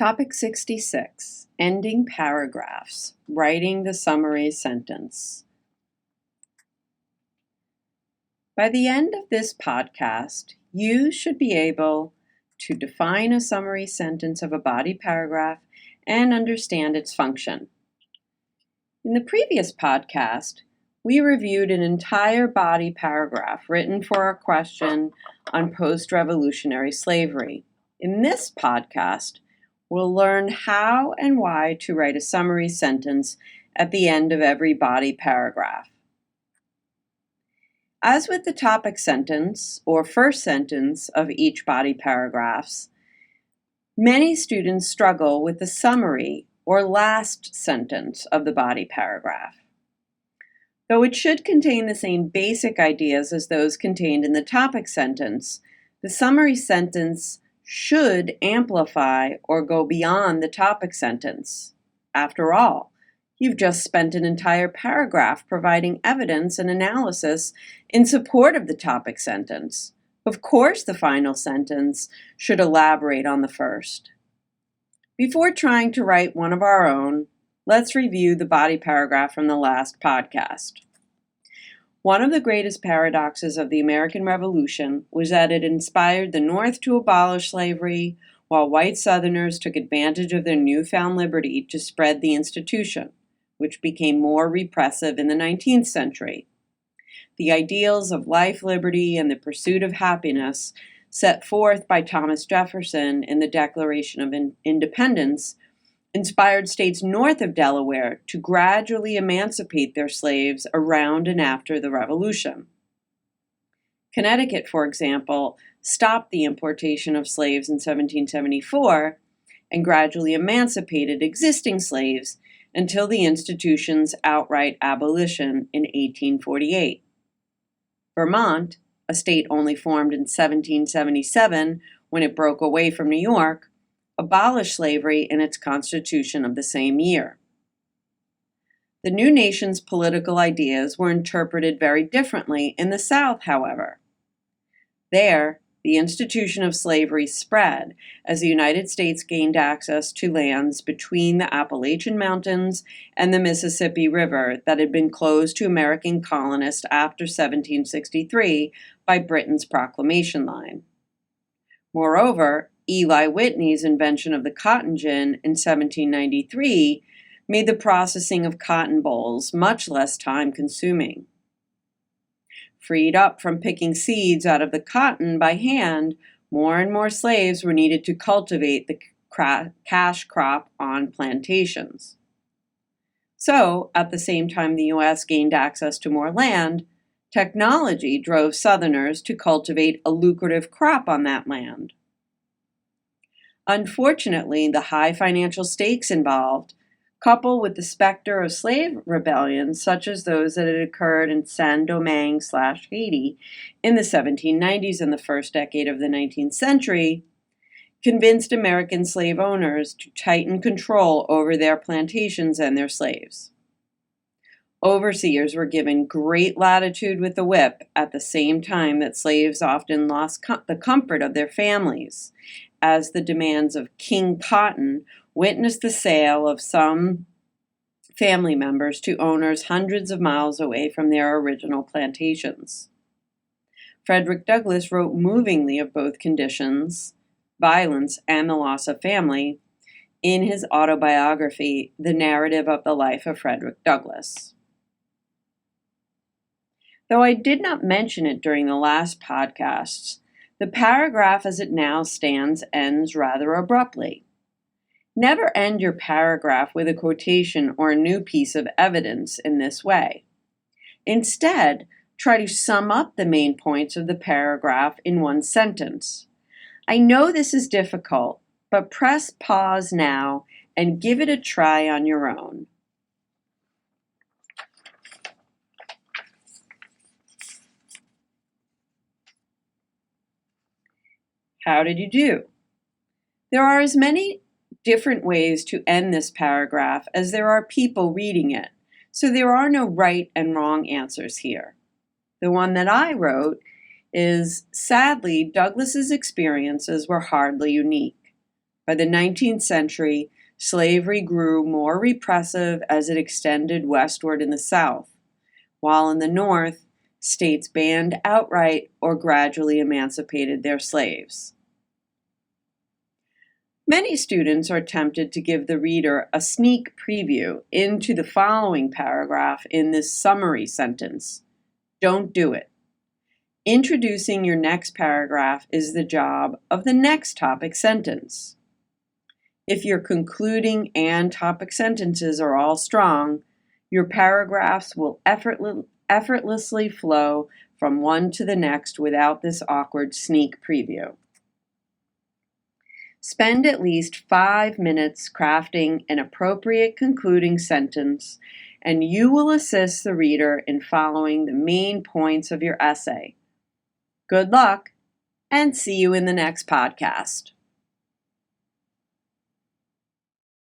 Topic 66, Ending Paragraphs, Writing the Summary Sentence. By the end of this podcast, you should be able to define a summary sentence of a body paragraph and understand its function. In the previous podcast, we reviewed an entire body paragraph written for a question on post-revolutionary slavery. In this podcast, we'll learn how and why to write a summary sentence at the end of every body paragraph. As with the topic sentence or first sentence of each body paragraphs, many students struggle with the summary or last sentence of the body paragraph. Though it should contain the same basic ideas as those contained in the topic sentence, the summary sentence should amplify or go beyond the topic sentence. After all, you've just spent an entire paragraph providing evidence and analysis in support of the topic sentence. Of course, the final sentence should elaborate on the first. Before trying to write one of our own, let's review the body paragraph from the last podcast. One of the greatest paradoxes of the American Revolution was that it inspired the North to abolish slavery, while white Southerners took advantage of their newfound liberty to spread the institution, which became more repressive in the 19th century. The ideals of life, liberty, and the pursuit of happiness set forth by Thomas Jefferson in the Declaration of Independence inspired states north of Delaware to gradually emancipate their slaves around and after the Revolution. Connecticut, for example, stopped the importation of slaves in 1774 and gradually emancipated existing slaves until the institution's outright abolition in 1848. Vermont, a state only formed in 1777 when it broke away from New York, abolished slavery in its constitution of the same year. The new nation's political ideas were interpreted very differently in the South, however. There, the institution of slavery spread as the United States gained access to lands between the Appalachian Mountains and the Mississippi River that had been closed to American colonists after 1763 by Britain's Proclamation Line. Moreover, Eli Whitney's invention of the cotton gin in 1793 made the processing of cotton bolls much less time-consuming. Freed up from picking seeds out of the cotton by hand, more and more slaves were needed to cultivate the cash crop on plantations. So, at the same time the U.S. gained access to more land, technology drove Southerners to cultivate a lucrative crop on that land. Unfortunately, the high financial stakes involved, coupled with the specter of slave rebellions such as those that had occurred in Saint-Domingue/Haiti in the 1790s and the first decade of the 19th century, convinced American slave owners to tighten control over their plantations and their slaves. Overseers were given great latitude with the whip at the same time that slaves often lost the comfort of their families, as the demands of King Cotton witnessed the sale of some family members to owners hundreds of miles away from their original plantations. Frederick Douglass wrote movingly of both conditions, violence, and the loss of family, in his autobiography, The Narrative of the Life of Frederick Douglass. Though I did not mention it during the last podcasts, the paragraph as it now stands ends rather abruptly. Never end your paragraph with a quotation or a new piece of evidence in this way. Instead, try to sum up the main points of the paragraph in one sentence. I know this is difficult, but press pause now and give it a try on your own. How did you do? There are as many different ways to end this paragraph as there are people reading it, so there are no right and wrong answers here. The one that I wrote is, sadly, Douglass's experiences were hardly unique. By the 19th century, slavery grew more repressive as it extended westward in the South, while in the North, states banned outright or gradually emancipated their slaves. Many students are tempted to give the reader a sneak preview into the following paragraph in this summary sentence. Don't do it. Introducing your next paragraph is the job of the next topic sentence. If your concluding and topic sentences are all strong, your paragraphs will effortlessly flow from one to the next without this awkward sneak preview. Spend at least 5 minutes crafting an appropriate concluding sentence, and you will assist the reader in following the main points of your essay. Good luck, and see you in the next podcast.